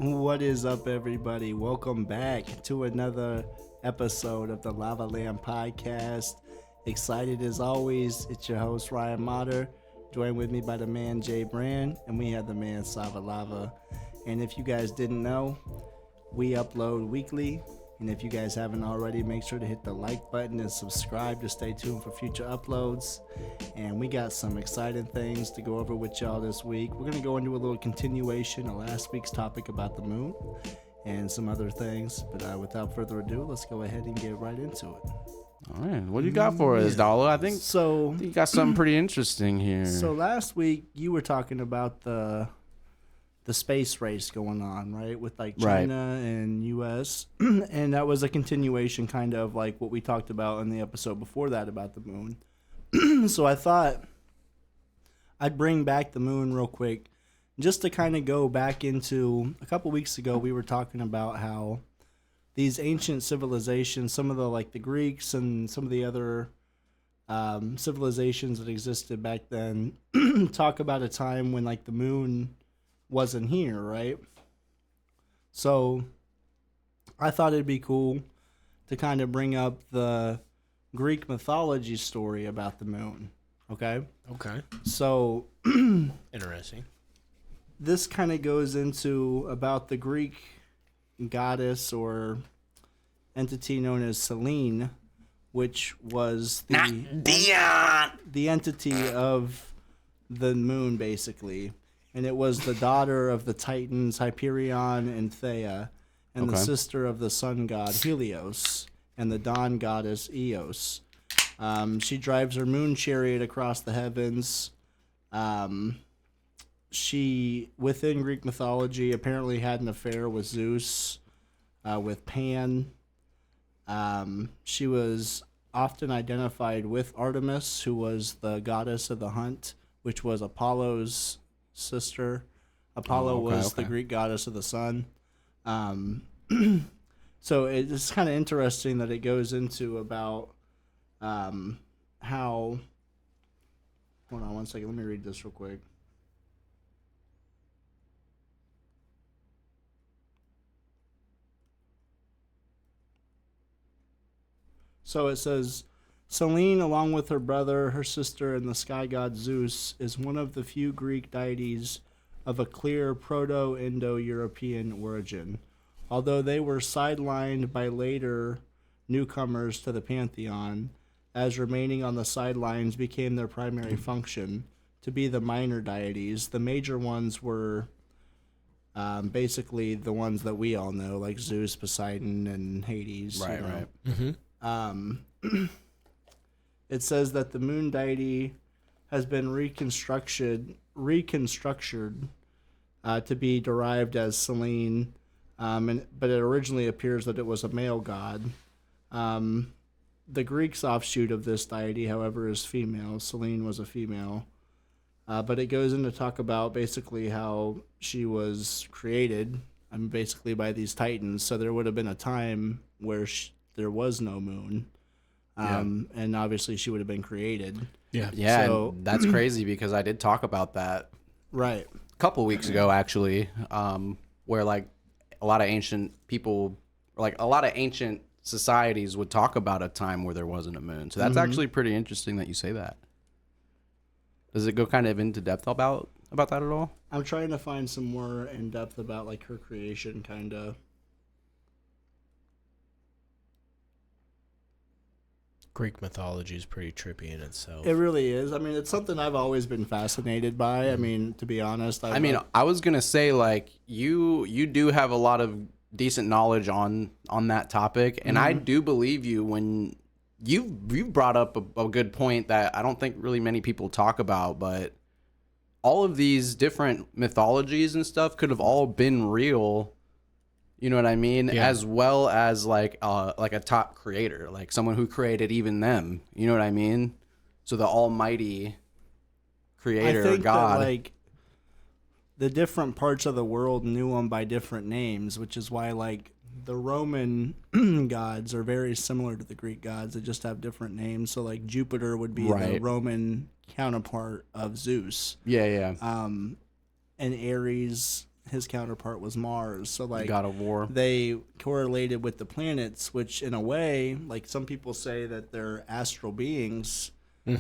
What is up, everybody? Welcome back to another episode of the Lava Lamb Podcast. Excited as always. It's your host, Ryan Motter, joined with me by the man, Jay Brand, and we have the man, Sava Lava. And if you guys didn't know, we upload weekly. And if you guys haven't already, make sure to hit the like button and subscribe to stay tuned for future uploads. And we got some exciting things to go over with y'all this week. We're going to go into a little continuation of last week's topic about the moon and some other things. But without further ado, let's go ahead and get right into it. All right, what do you got for us, Dolla? I think you got something pretty interesting here. So last week you were talking about the space race going on, right, with like China and US, and that was a continuation kind of like what we talked about in the episode before that about the moon. So I thought I'd bring back the moon real quick just to kind of go back into a couple weeks ago. We were talking about how these ancient civilizations, some of the Greeks and some of the other civilizations that existed back then, talk about a time when like the moon wasn't here, right? So I thought it'd be cool to kind of bring up the Greek mythology story about the moon. Okay. So Interesting. this kind of goes into about the Greek goddess or entity known as Selene, which was the entity of the moon, basically. And it was the daughter of the Titans Hyperion and Theia, and the sister of the sun god Helios, and the dawn goddess Eos. She drives her moon chariot across the heavens. She, within Greek mythology, apparently had an affair with Zeus, with Pan. She was often identified with Artemis, who was the goddess of the hunt, which was Apollo's sister. Apollo was the Greek goddess of the sun. So it's kind of interesting that it goes into about how... Hold on one second. Let me read this real quick. So it says, Selene, along with her brother, her sister, and the sky god Zeus, is one of the few Greek deities of a clear Proto-Indo-European origin. Although they were sidelined by later newcomers to the pantheon, as remaining on the sidelines became their primary function, to be the minor deities. The major ones were basically the ones that we all know, like Zeus, Poseidon, and Hades. Right. It says that the moon deity has been reconstructed to be derived as Selene, but it originally appears that it was a male god. The Greeks' offshoot of this deity, however, is female. Selene was a female. But it goes into talk about basically how she was created, basically by these titans. So there would have been a time where there was no moon. And obviously she would have been created. Yeah, so, and that's crazy because I did talk about that right a couple weeks ago, actually, where like a lot of ancient people, like a lot of ancient societies would talk about a time where there wasn't a moon. So that's actually pretty interesting that you say that. Does it go kind of into depth about that at all? I'm trying to find some more in depth about like her creation, kind of. Greek mythology is pretty trippy in itself. It really is. I mean, it's something I've always been fascinated by. I mean, to be honest. I was gonna say like you do have a lot of decent knowledge on that topic, and I do believe you when you've brought up a good point that I don't think really many people talk about, but all of these different mythologies and stuff could have all been real. You know what I mean? Yeah. As well as like a top creator, like someone who created even them. You know what I mean? So the almighty creator, I think God. that, like, the different parts of the world knew them by different names, which is why like the Roman gods are very similar to the Greek gods. They just have different names. So like Jupiter would be the Roman counterpart of Zeus. Yeah. And Ares his counterpart was Mars. So like God of War. they correlated with the planets, which in a way, like some people say that they're astral beings.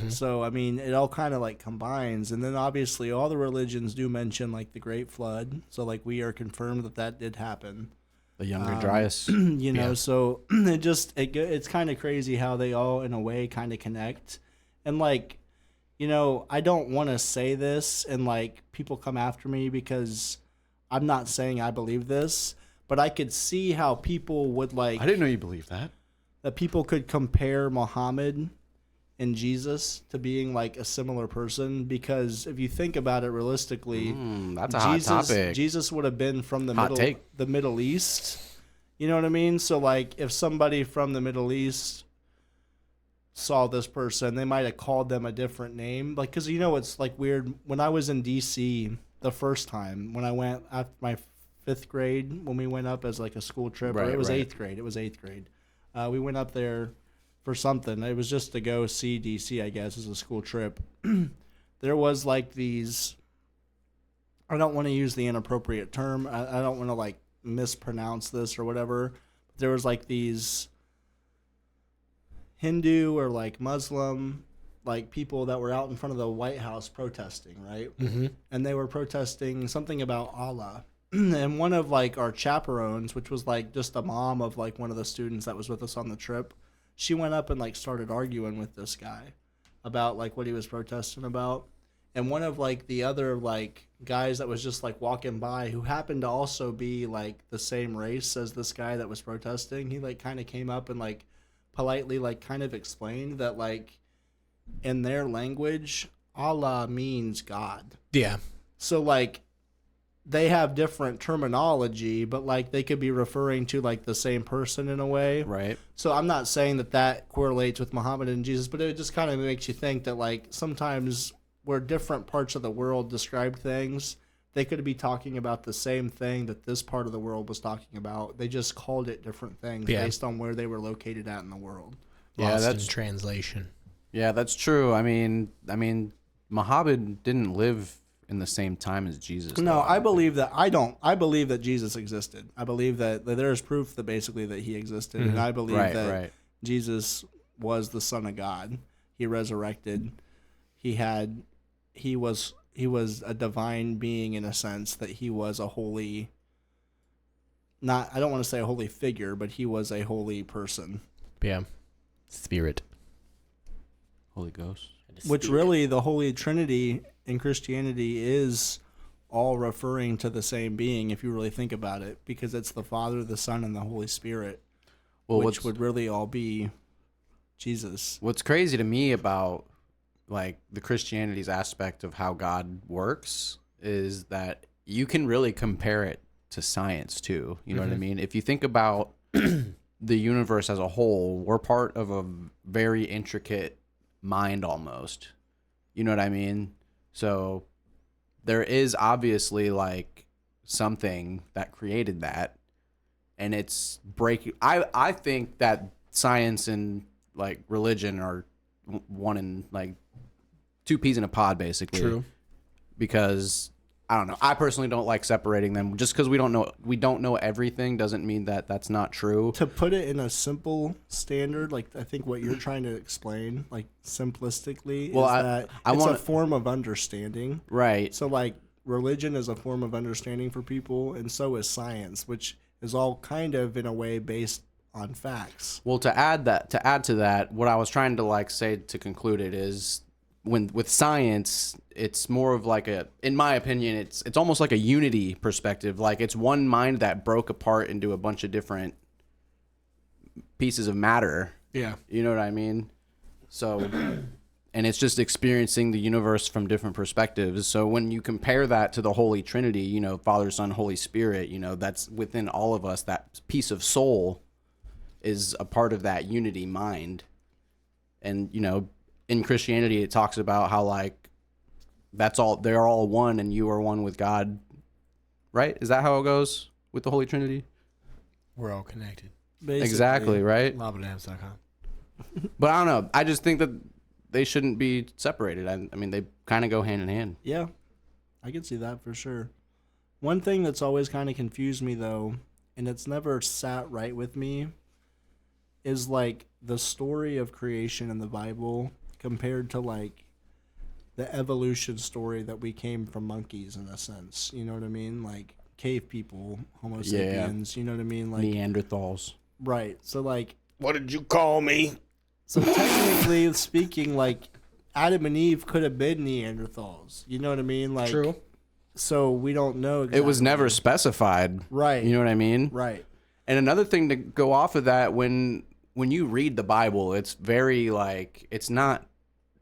So I mean, it all kind of like combines, and then obviously all the religions do mention like the Great Flood. So like we are confirmed that that did happen. The Younger Dryas. You know, so it's kind of crazy how they all in a way kind of connect, and like, you know, I don't want to say this and like people come after me because I'm not saying I believe this, but I could see how people would like. I didn't know you believed that. That people could compare Muhammad and Jesus to being like a similar person, because if you think about it realistically, that's a hot topic. Jesus would have been from the Middle East. You know what I mean? So like if somebody from the Middle East saw this person, they might have called them a different name. Like, cause you know, it's like weird. When I was in DC the first time, when I went after my 5th grade, when we went up as like a school trip, or it was 8th grade. It was 8th grade. We went up there for something. It was just to go see DC, I guess, as a school trip. There was like these, I don't want to use the inappropriate term. I don't want to like mispronounce this or whatever. But there was like these Hindu or like Muslim like people that were out in front of the White House protesting, right? And they were protesting something about Allah. And one of like our chaperones, which was like just a mom of like one of the students that was with us on the trip, she went up and like started arguing with this guy about like what he was protesting about. And one of like the other like guys that was just like walking by, who happened to also be like the same race as this guy that was protesting, he like kind of came up and like politely like kind of explained that like in their language, Allah means God. Yeah. So like they have different terminology, but like they could be referring to like the same person in a way. Right. So I'm not saying that that correlates with Muhammad and Jesus, but it just kind of makes you think that like sometimes where different parts of the world describe things, they could be talking about the same thing that this part of the world was talking about. They just called it different things based on where they were located at in the world. Yeah, that's translation. Yeah, that's true. I mean, Muhammad didn't live in the same time as Jesus. No, I believe that I believe that Jesus existed. I believe that there is proof that basically that he existed, and I believe that Jesus was the Son of God. He resurrected. He was a divine being in a sense that he was a holy. I don't want to say a holy figure, but he was a holy person. Yeah, spirit, Holy Ghost. Which really the Holy Trinity in Christianity is all referring to the same being, if you really think about it, because it's the Father, the Son, and the Holy Spirit, which would really all be Jesus. What's crazy to me about like the Christianity's aspect of how God works is that you can really compare it to science too. You know what I mean? If you think about the universe as a whole, we're part of a very intricate mind almost. You know what I mean? So there is obviously like something that created that, and it's breaking. I think that science and like religion are one in like two peas in a pod basically. True. Because I don't know. I personally don't like separating them. Just because we don't know everything doesn't mean that that's not true. To put it in a simple standard, like I think what you're trying to explain, like simplistically, is that it's a form of understanding. Right. So like religion is a form of understanding for people, and so is science, which is all kind of in a way based on facts. Well, to add to that, what I was trying to like say to conclude it is, with science, it's more of like in my opinion, it's almost like a unity perspective. Like it's one mind that broke apart into a bunch of different pieces of matter. Yeah. You know what I mean? So, and it's just experiencing the universe from different perspectives. So when you compare that to the Holy Trinity, you know, Father, Son, Holy Spirit, you know, that's within all of us, that piece of soul is a part of that unity mind. And, you know, in Christianity, it talks about how like they're all one, and you are one with God, right? Is that how it goes with the Holy Trinity? We're all connected. Basically. Exactly, right? LavaDams.com. But I don't know. I just think that they shouldn't be separated. I mean, they kind of go hand in hand. Yeah, I can see that for sure. One thing that's always kind of confused me though, and it's never sat right with me, is like the story of creation in the Bible compared to like the evolution story that we came from monkeys in a sense. You know what I mean? Like cave people, Homo sapiens. You know what I mean? Like Neanderthals. right. So like, What did you call me? so technically speaking, like Adam and Eve could have been Neanderthals. You know what I mean? Like True. So we don't know. Exactly. It was never specified. Right. You know what I mean? Right. And another thing to go off of that, when you read the Bible, it's very like, it's not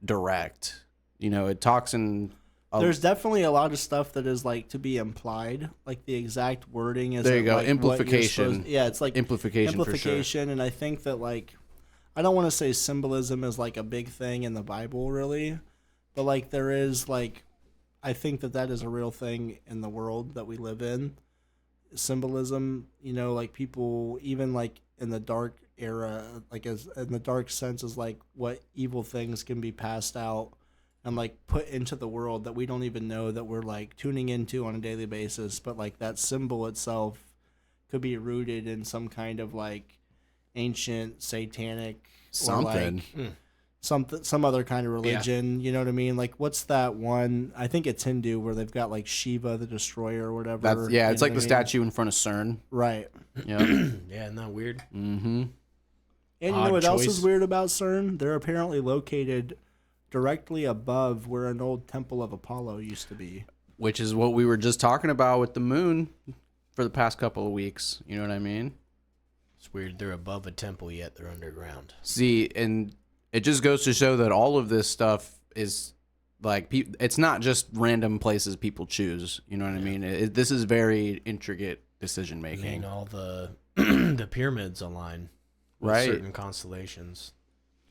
direct. You know, it talks in. There's definitely a lot of stuff that is like to be implied, like the exact wording is. There you go, like amplification. Yeah, it's like amplification for sure. and I think that like, I don't want to say symbolism is like a big thing in the Bible really, but like there is like, I think that is a real thing in the world that we live in. Symbolism, you know, like people even like in the dark era, like as in the dark sense is like what evil things can be passed out and like put into the world that we don't even know that we're like tuning into on a daily basis, but like that symbol itself could be rooted in some kind of like ancient satanic Something. or like some other kind of religion. You know what I mean? Like what's that one? I think it's Hindu where they've got like Shiva the Destroyer or whatever. That's you it's know like the what I mean? statue in front of CERN. Right. Yeah. Yeah, isn't that weird? Mm-hmm. And you know Odd what else choice. is weird about CERN? They're apparently located directly above where an old temple of Apollo used to be. Which is what we were just talking about with the moon for the past couple of weeks. You know what I mean? It's weird. They're above a temple, yet they're underground. See, and it just goes to show that all of this stuff is like, it's not just random places people choose. You know what I mean? This is very intricate decision I mean, making. all the the pyramids align with Right. certain constellations.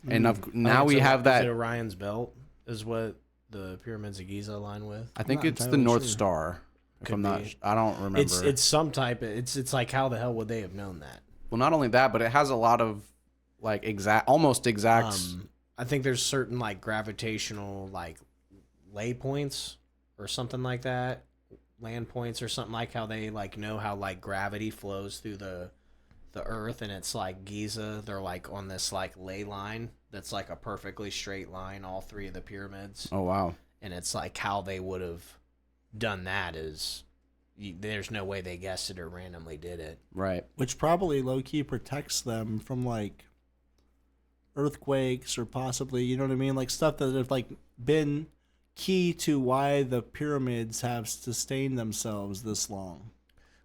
And now I think we it's have Is that. it Orion's belt? Is what the pyramids of Giza align with? I think not it's the entirely North sure. Star. If Could I'm not, be. I don't remember. It's some type of it's like how the hell would they have known that? Well, not only that, but it has a lot of like almost exact. I think there's certain like gravitational like lay points or something like that, land points or something, like how they like know how like gravity flows through the earth, and it's like Giza, they're like on this like ley line that's like a perfectly straight line, all three of the pyramids. Oh wow! And it's like how they would have done that is there's no way they guessed it or randomly did it. Right. Which probably low-key protects them from like earthquakes or possibly, you know what I mean? Like stuff that have like been key to why the pyramids have sustained themselves this long.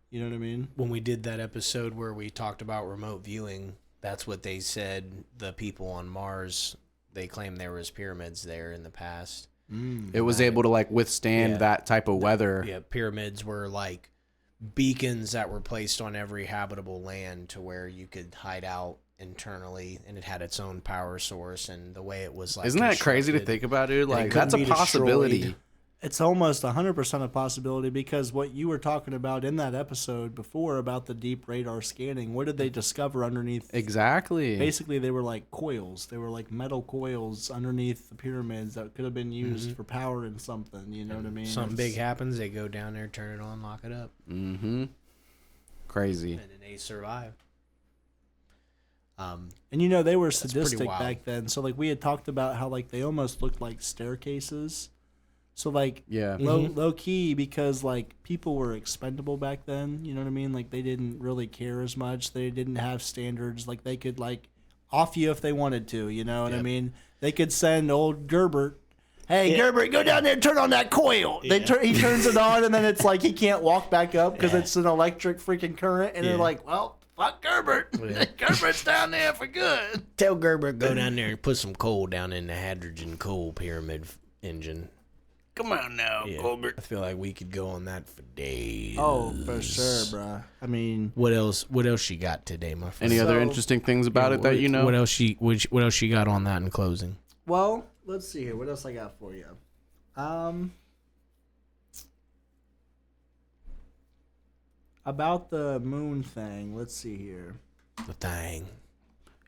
You know what I mean? When we did that episode where we talked about remote viewing, that's what they said. The people on Mars, they claimed there was pyramids there in the past. It was able to like withstand Yeah. that type of weather. Yeah, pyramids were like beacons that were placed on every habitable land to where you could hide out internally, and it had its own power source, and the way it was like Isn't that crazy to constructed, think about, dude? and it Like couldn't that's a be possibility. destroyed. It's almost 100% a possibility because what you were talking about in that episode before about the deep radar scanning, what did they discover underneath? Exactly. Basically, they were like coils. They were like metal coils underneath the pyramids that could have been used for power in something. You know what I mean? Something It's- big happens, they go down there, turn it on, lock it up, Mm-hmm. Crazy. and then they survive. And you know, they were pretty sadistic wild. back then. So like we had talked about how like they almost looked like staircases. So like Yeah. low key because like people were expendable back then. You know what I mean? Like they didn't really care as much. They didn't have standards. Like they could like off you if they wanted to. You know what I mean? They could send old Gerbert. Hey, Gerbert, go down there and turn on that coil. He turns it on, and then it's like he can't walk back up because it's an electric freaking current. And they're like, well, fuck Gerbert. Gerbert's down there for good. Tell Gerber go down there and put some coal down in the hydrogen coal pyramid engine. Come on now, Colbert. I feel like we could go on that for days. Oh, for sure, bruh. I mean, What else she got today, my friend? Any other So- interesting things about it that you know? What else she got on that in closing? well, let's see here. What else I got for you? About the moon thing. Let's see here. The thing.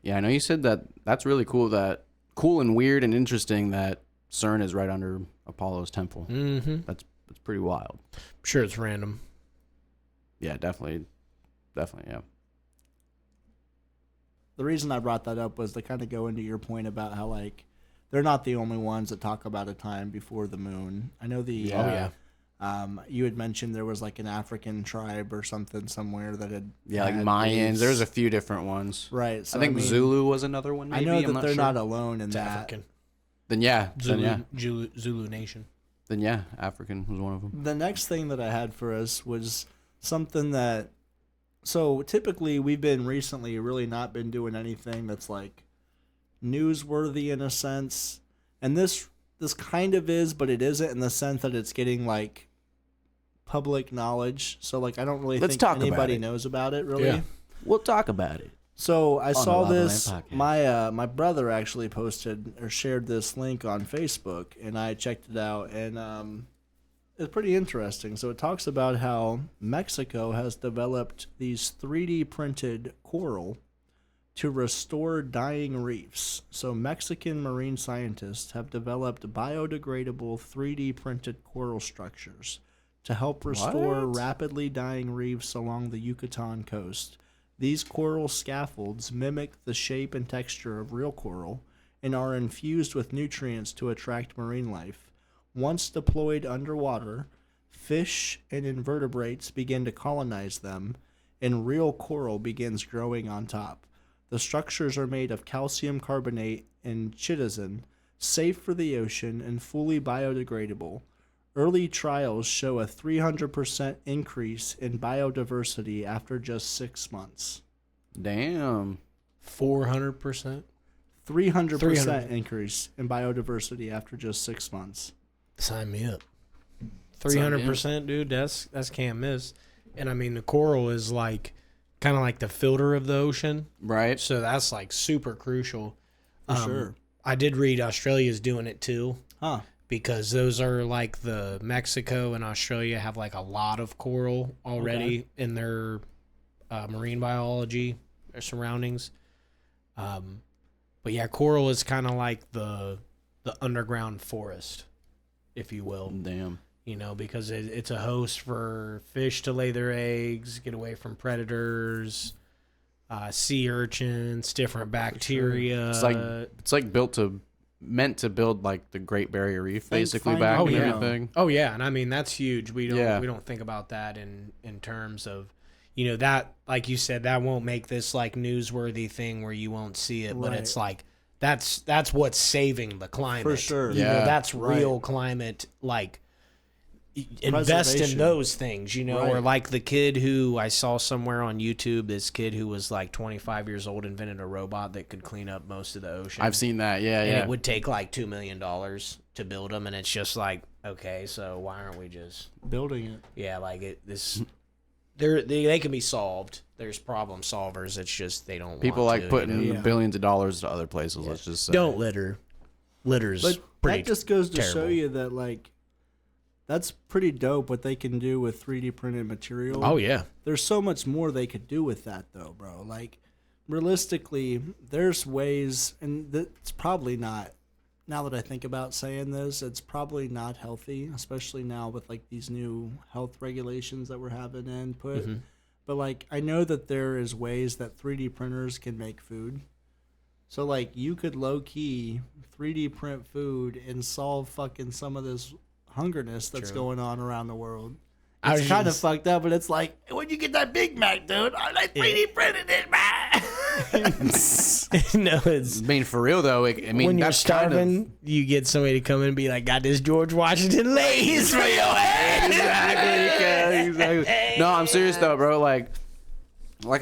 Yeah, I know you said that. That's really cool. Cool and weird and interesting that CERN is right under Apollo's temple. Mm-hmm. That's pretty wild. Sure, it's random. Yeah, definitely, yeah. The reason I brought that up was to kind of go into your point about how like they're not the only ones that talk about a time before the moon. I know you had mentioned there was like an African tribe or something somewhere that had like Mayans. reefs. There's a few different ones. Right. So I think Zulu was another one. Maybe. I know I'm that they're sure. not alone in It's that. African. Then yeah, Zulu Nation. Then yeah, African was one of them. The next thing that I had for us was something that. So typically we've been recently really not been doing anything that's like newsworthy in a sense, and this kind of is, but it isn't in the sense that it's getting like public knowledge. So like I don't really think anybody knows about it really. Yeah. We'll talk about it. So I saw the this. Lava Land Podcast. My brother actually posted or shared this link on Facebook, and I checked it out, and it's pretty interesting. So it talks about how Mexico has developed these 3D printed coral to restore dying reefs. So Mexican marine scientists have developed biodegradable 3D printed coral structures to help restore rapidly dying reefs along the Yucatan coast. These coral scaffolds mimic the shape and texture of real coral and are infused with nutrients to attract marine life. Once deployed underwater, fish and invertebrates begin to colonize them, and real coral begins growing on top. The structures are made of calcium carbonate and chitosan, safe for the ocean and fully biodegradable. Early trials show a 300% increase in biodiversity after just 6 months. Damn. 400%? 300% increase in biodiversity after just 6 months. Sign me up. 300%, dude. That's can't miss. And I mean, the coral is like kind of like the filter of the ocean, right? So that's like super crucial. For sure. I did read Australia's doing it too. Huh. Because those are like the Mexico and Australia have like a lot of coral already in their marine biology, their surroundings. But yeah, coral is kind of like the underground forest, if you will. Damn. You know, because it's a host for fish to lay their eggs, get away from predators, sea urchins, different bacteria. Sure. It's like meant to build like the Great Barrier Reef, basically back and everything. Oh yeah, and I mean that's huge. We don't think about that in terms of, you know, that, like you said, that won't make this like newsworthy thing where you won't see it, but it's like that's what's saving the climate. For sure. You know, that's real climate, like invest in those things, you know, or like the kid who I saw somewhere on YouTube, this kid who was like 25 years old invented a robot that could clean up most of the ocean. I've seen that. Yeah. And it would take like $2 million to build them. And it's just like, okay, so why aren't we just building it? Yeah. Like they can be solved. There's problem solvers. It's just, they don't people want like to, putting you know? billions of dollars to other places. Yeah. Let's just say. Don't litter. Litter's but pretty that just goes to terrible. show you that like, that's pretty dope what they can do with 3D printed material. Oh, yeah. There's so much more they could do with that, though, bro. Like, realistically, there's ways, and it's probably not, now that I think about saying this, it's probably not healthy, especially now with, like, these new health regulations that we're having input. Mm-hmm. But, like, I know that there is ways that 3D printers can make food. So, like, you could low-key 3D print food and solve fucking some of this hungerness that's going on around the world. It's kind of fucked up, but it's like, when you get that Big Mac, dude, I like 3D printed it, man. No, it's... I mean, for real, though, when you're starving, you get somebody to come in and be like, got this George Washington Lay's for your ass. Exactly. No, I'm serious, though, bro. Like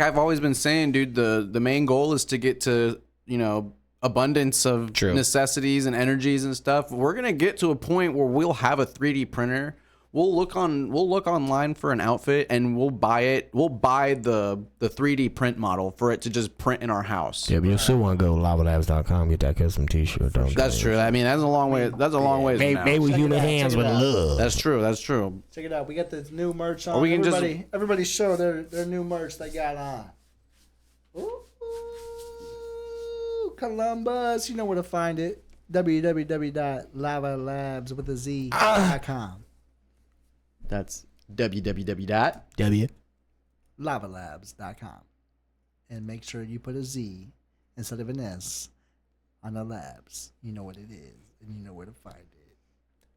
I've always been saying, dude, the main goal is to get to, you know, abundance of necessities and energies and stuff. We're gonna get to a point where we'll have a 3D printer. We'll look online for an outfit and we'll buy it. We'll buy the 3D print model for it to just print in our house. Yeah, but you still want to go to lavalabs.com, get that custom t-shirt. That's true. I mean, that's a long way. That's a long way. Made with human hands with love. That's true. That's true. Check it out. We got this new merch on. Everybody show their new merch they got on. Ooh. Columbus, you know where to find it. www.lavalabs.com. That's www. lavalabs.com. And make sure you put a Z instead of an S on the labs. You know what it is, and you know where to find it.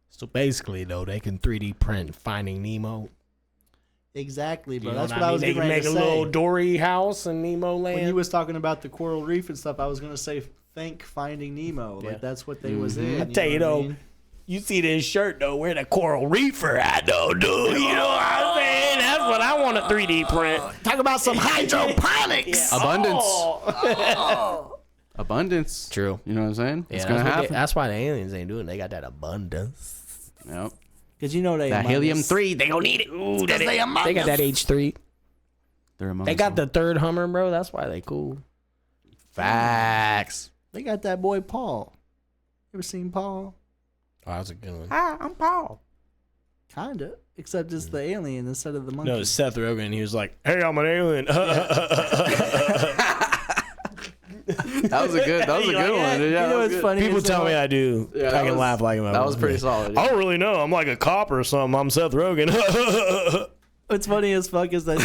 So basically, though, they can 3D print Finding Nemo. Exactly, bro. You know That's what I was They getting can ready make to a say. little Dory house in Nemo land. When you was talking about the coral reef and stuff, I was gonna say think Finding Nemo. Like that's what they was in. I tell you know what I though, mean? you see this shirt though, where the coral reefer at though, dude. You know what I'm saying? That's what I want to 3D print. Talk about some hydroponics. Abundance. Abundance. True. You know what I'm saying? Yeah, It's gonna happen. that's why the aliens ain't doing it. They got that abundance. Yep. Because you know they That helium-3, they gonna need it. Ooh, they got that H3. They're among They got us. the third Hummer, bro. That's why they cool. Facts. They got that boy Paul. You ever seen Paul? Oh, that's a good one. Hi, I'm Paul. Kinda, except it's the alien instead of the monkey. No, it's Seth Rogen. He was like, "Hey, I'm an alien." That was a good one. Yeah, you know what's funny? People is tell that- me I do. Yeah, I that can was- laugh like him. That was pretty solid. I don't really know. I'm like a cop or something. I'm Seth Rogen. What's funny as fuck is that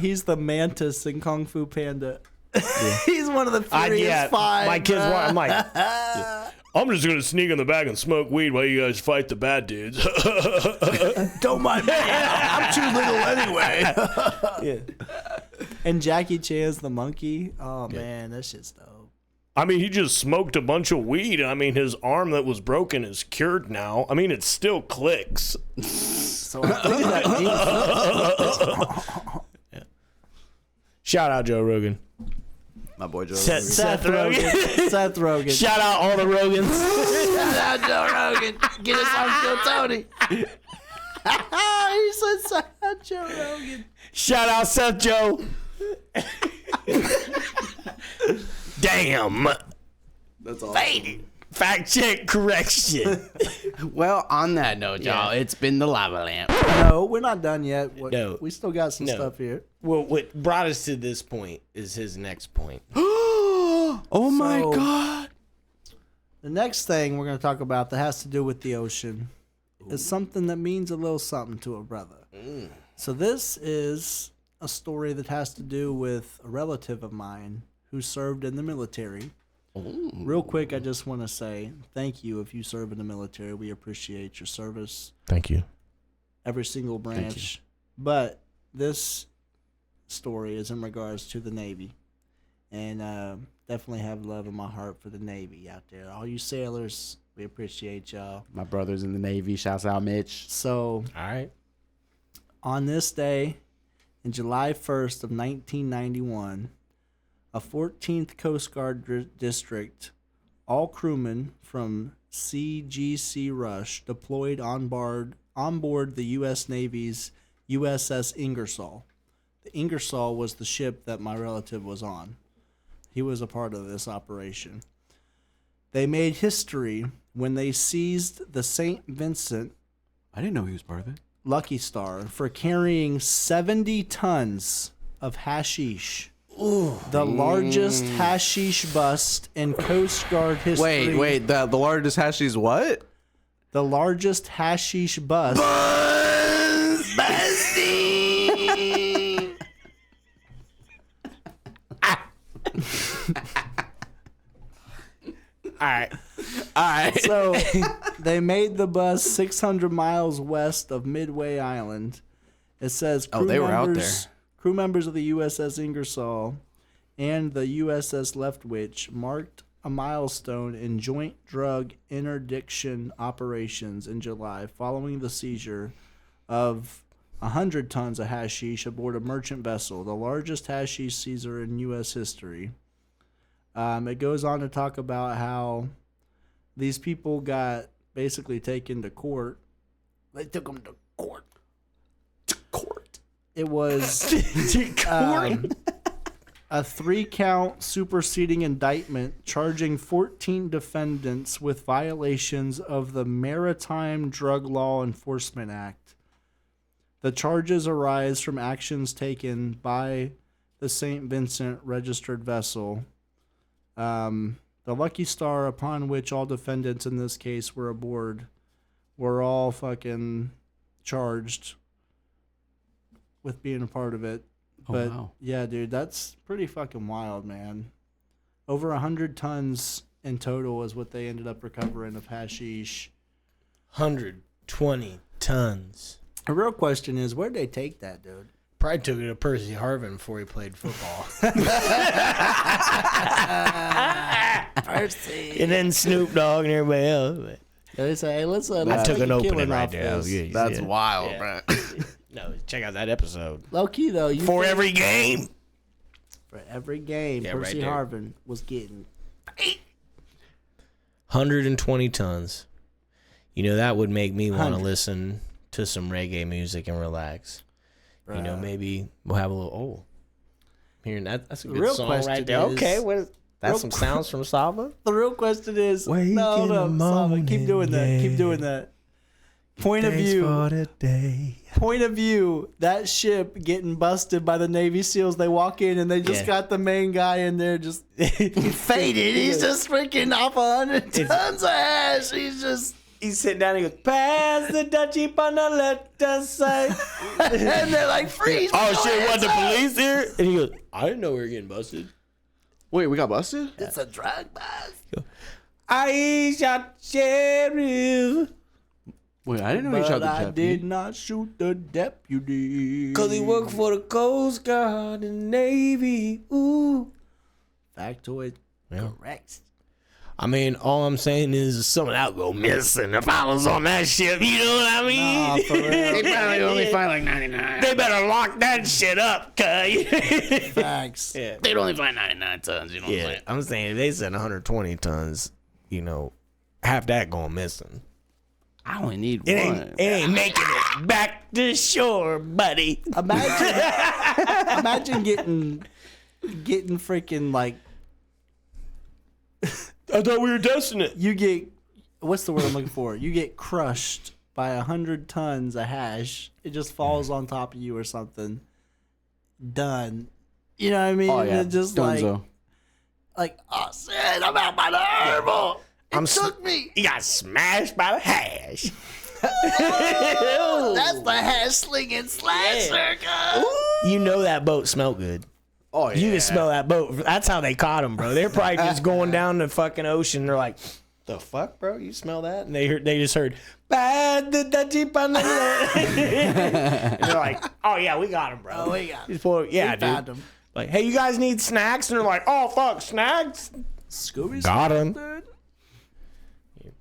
he's the mantis in Kung Fu Panda. He's one of the Furious Five. My kids bruh. want. I'm like, I'm just gonna sneak in the back and smoke weed while you guys fight the bad dudes. Don't mind me. I'm too little anyway. Yeah. And Jackie Chan's the monkey. Oh man, that shit's dope. I mean, he just smoked a bunch of weed. I mean, his arm that was broken is cured now. I mean, it still clicks. So I think that Shout out Joe Rogan. My boy Joe. Seth Rogen. Seth Rogen. Shout out all the Rogans. Shout out Joe Rogan. Get us on Phil Tony. He said shout out Joe Rogan. Shout out Seth Joe. Damn. That's all. Fact check correction. Well, on that note, y'all, it's been the lava lamp. No, we're not done yet. No. We still got some No. stuff here. Well, what brought us to this point is his next point. Oh my So- god. The next thing we're going to talk about that has to do with the ocean is something that means a little something to a brother. So this is a story that has to do with a relative of mine who served in the military. Real quick, I just want to say thank you if you serve in the military. We appreciate your service, Thank you. every single branch. But this story is in regards to the Navy. And definitely have love in my heart for the Navy out there. All you sailors, we appreciate y'all. My brother's in the Navy. Shouts out Mitch. So All right. on this day, in July 1st of 1991, a 14th Coast Guard district, all crewmen from CGC Rush deployed on board the U.S. Navy's USS Ingersoll. The Ingersoll was the ship that my relative was on. He was a part of this operation. They made history when they seized the St. Vincent I didn't know he was part of it. Lucky Star for carrying 70 tons of hashish. The largest hashish bust in Coast Guard history. Wait. The largest hashish what? The largest hashish bust. All right. So they made the bus 600 miles west of Midway Island. It says They were out there. Crew members of the USS Ingersoll and the USS Leftwich marked a milestone in joint drug interdiction operations in July following the seizure of 100 tons of hashish aboard a merchant vessel, the largest hashish seizure in U.S. history. It goes on to talk about how these people got basically taken to court. They took them to court. It was a 3-count superseding indictment charging 14 defendants with violations of the Maritime Drug Law Enforcement Act. The charges arise from actions taken by the St. Vincent registered vessel. The Lucky Star, upon which all defendants in this case were aboard, were all fucking charged with being a part of it. But wow. yeah, dude, that's pretty fucking wild, man. Over 100 tons in total is what they ended up recovering of hashish. 120 tons. The real question is, where'd they take that, dude? Probably took it to Percy Harvin before he played football. Percy. And then Snoop Dogg and everybody else. They say, hey, let's I make took a an killing opening right off there. this. Yeah, That's yeah. wild, Yeah. bro. No, check out that episode. Low key though, you For think every game. for every game, Yeah, Percy right there. Harvin was getting 120 tons. You know, that would make me want to 100. listen to some reggae music and relax. You know, Bruh. maybe we'll have a little, hearing that. That's a The good real song question right there. is- Okay, what is, that's real some qu- sounds from Saba. The real question is, Wake no, in the Saba, keep morning, doing that. Keep yeah. doing that. Point of view. the day. Point of view. That ship getting busted by the Navy SEALs. They walk in and they just Yeah. got the main guy in there just faded. He's just freaking off 100 tons of hash. He's just. He's sitting down and he goes, pass the Dutchie on the left side. And they're like, freeze. Oh, put your shit, what, hands the up." police here? And he goes, I didn't know we were getting busted. Wait, we got busted? It's a drug bust. I shot sheriff. Wait, I didn't know he shot But the I deputy. did not shoot the deputy. Cause he worked for the Coast Guard and Navy. Ooh. Factoid Yeah. correct. I mean, all I'm saying is someone out go missing if I was on that ship. You know what I mean? Nah, for real. They probably only find like 99. They better lock that shit up, cuz. Facts. Yeah. They'd only find 99 tons, you know what I'm Yeah. saying? I'm saying if they said 120 tons, you know, half that going missing. I only need It one. ain't making it back to shore, buddy. Imagine getting freaking like I thought we were dusting it. you get what's the word I'm looking for? You get crushed by 100 tons of hash. It just falls on top of you or something. Done. You know what I mean? Oh, yeah. It just Dunzo. like oh shit, I'm out by the herbal. It took me. He got smashed by the hash. That's the hash slinging slasher, guys. You know that boat smelled good. Oh, yeah. You can smell that boat. That's how they caught him, bro. They're probably just going down the fucking ocean. They're like, the fuck, bro? You smell that? And they just heard, bad the Jeep on the And they're like, oh, yeah, we got him, bro. Oh, we got him. He's full, yeah, We found dude. him. Like, hey, you guys need snacks? And they're like, oh, fuck, snacks? Scooby Got him. dude. And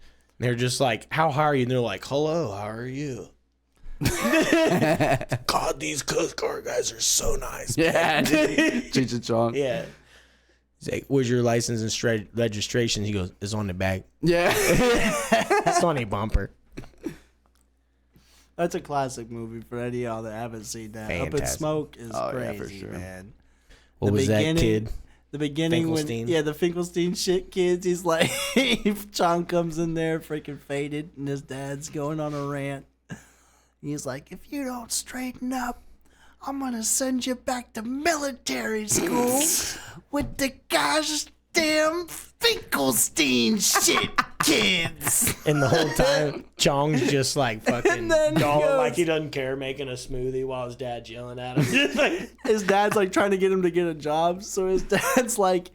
they're just like, how high are you? And they're like, hello, how are you? God, these Coast Guard guys are so nice. Yeah. Cheech and Chong. Yeah. He's like, where's your license and registration? He goes, it's on the back. Yeah. It's on a bumper. That's a classic movie for any of y'all that haven't seen that. Up in Fantastic. Smoke is Oh, yeah, crazy, for sure. man. What The was that beginning- kid? The beginning when Finkelstein? the Finkelstein shit kids, he's like Chong comes in there freaking faded and his dad's going on a rant. He's like, if you don't straighten up, I'm gonna send you back to military school with the gosh damn Finkelstein shit kids. And the whole time, Chong's just like fucking And then he dollar, goes- like he doesn't care, making a smoothie while his dad's yelling at him. Just like, His dad's like trying to get him to get a job, so his dad's like,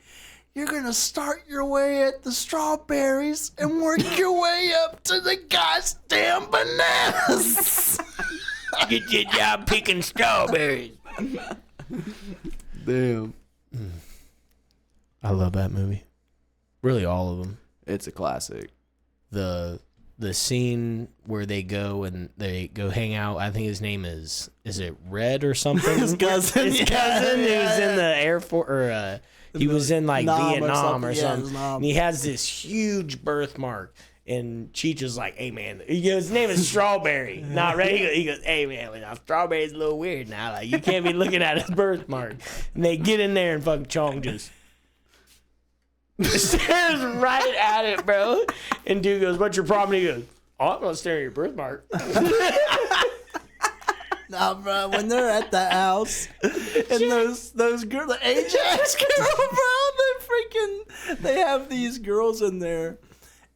you're gonna start your way at the strawberries and work your way up to the goddamn bananas. get your job picking strawberries. Damn. I love that movie. Really, all of them. It's a classic. The scene where they go and they go hang out. I think his name is it Red or something? His cousin, His yeah, cousin who's yeah. in the Air Force or he was in like Nam or Vietnam or something. Yeah, something. Nam. And he has this huge birthmark. And Cheech is like, hey man, his name is Strawberry. Not ready. He goes, hey man, Strawberry's a little weird now. Like you can't be looking at his birthmark. And they get in there and fucking Chong just stares right at it, bro. And dude goes, what's your problem? And he goes, oh, I'm gonna stare at your birthmark. Nah, bro, when they're at the house and those girls, the Ajax girl, bro, they have these girls in there,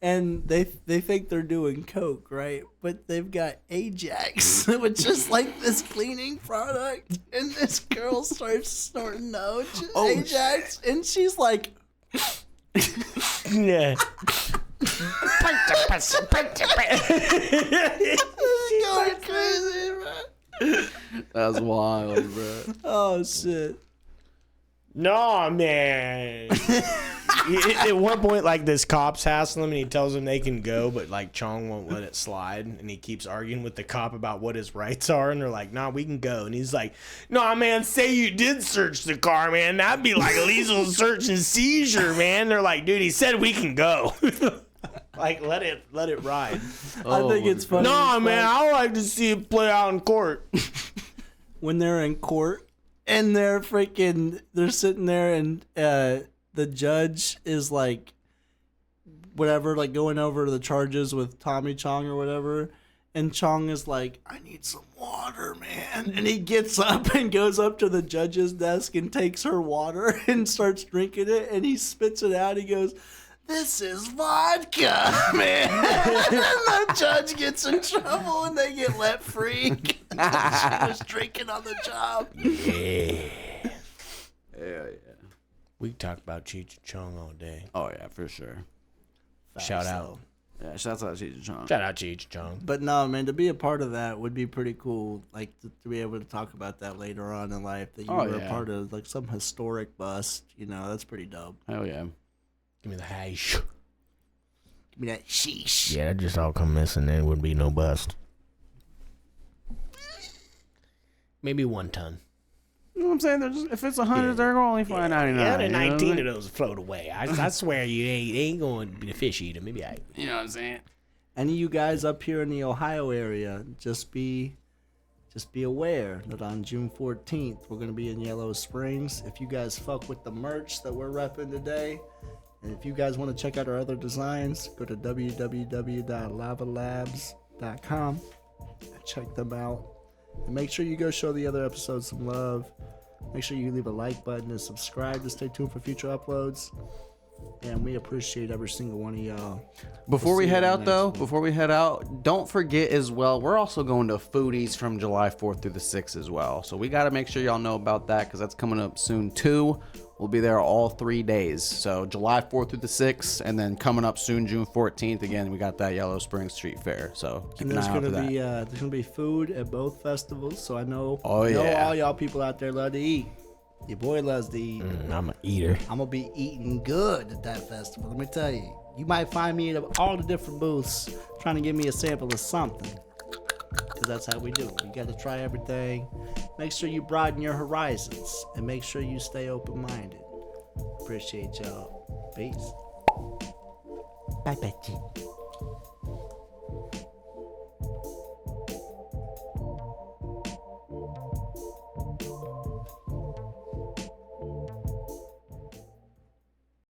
And they think they're doing coke, right? But they've got Ajax, which is like this cleaning product. And this girl starts snorting Ajax, and she's like, Yeah. going crazy, bro. That's wild, bro. Oh shit. No, man. At one point, like, this cop's hassling him, and he tells him they can go, but, like, Chong won't let it slide, and he keeps arguing with the cop about what his rights are, and they're like, nah, we can go. And he's like, nah, man, say you did search the car, man. That'd be like a lethal search and seizure, man. They're like, dude, he said we can go. Like, let it ride. I think it's funny. Nah, man, I like to see it play out in court. When they're in court and they're sitting there, and the judge is like, whatever, like going over the charges with Tommy Chong or whatever. And Chong is like, I need some water, man. And he gets up and goes up to the judge's desk and takes her water and starts drinking it. And he spits it out. He goes, this is vodka, man. And the judge gets in trouble and they get let free. She was drinking on the job. Yeah. Yeah. We talk about Cheech and Chong all day. Oh yeah, for sure. Shout out. Yeah, shouts out to Chong. Shout out Cheech and Chong. But no, man, to be a part of that would be pretty cool. Like to be able to talk about that later on in life, that you were a part of like some historic bust. You know, that's pretty dope. Hell yeah. Give me the hash. Give me that sheesh. Yeah, that just all come missing. There would be no bust. Maybe 1 ton. You know what I'm saying? If it's 100, they're only flying 99. Yeah, the 19 you know? of those float away. I swear you ain't going to be the fish eater. Maybe I. You know what I'm saying? Any of you guys up here in the Ohio area, just be aware that on June 14th we're gonna be in Yellow Springs. If you guys fuck with the merch that we're repping today, and if you guys want to check out our other designs, go to www.lavalabs.com and check them out. And make sure you go show the other episodes some love. Make sure you leave a like button and subscribe to stay tuned for future uploads. And we appreciate every single one of y'all. Before We'll we see head you out, next though, one. don't forget as well, we're also going to Foodies from July 4th through the 6th as well. So we got to make sure y'all know about that because that's coming up soon, too. We'll be there all 3 days. So July 4th through the 6th, and then coming up soon, June 14th. Again, we got that Yellow Springs Street Fair. So keep And an there's eye out for gonna that. be there's gonna be food at both festivals, so I know Oh, yeah. all y'all people out there love to eat. Your boy loves to eat. I'm an eater. I'm gonna be eating good at that festival. Let me tell you, you might find me at all the different booths trying to give me a sample of something, because that's how we do it. You got to try everything. Make sure you broaden your horizons and make sure you stay open-minded. Appreciate y'all. Peace. Bye, Betty.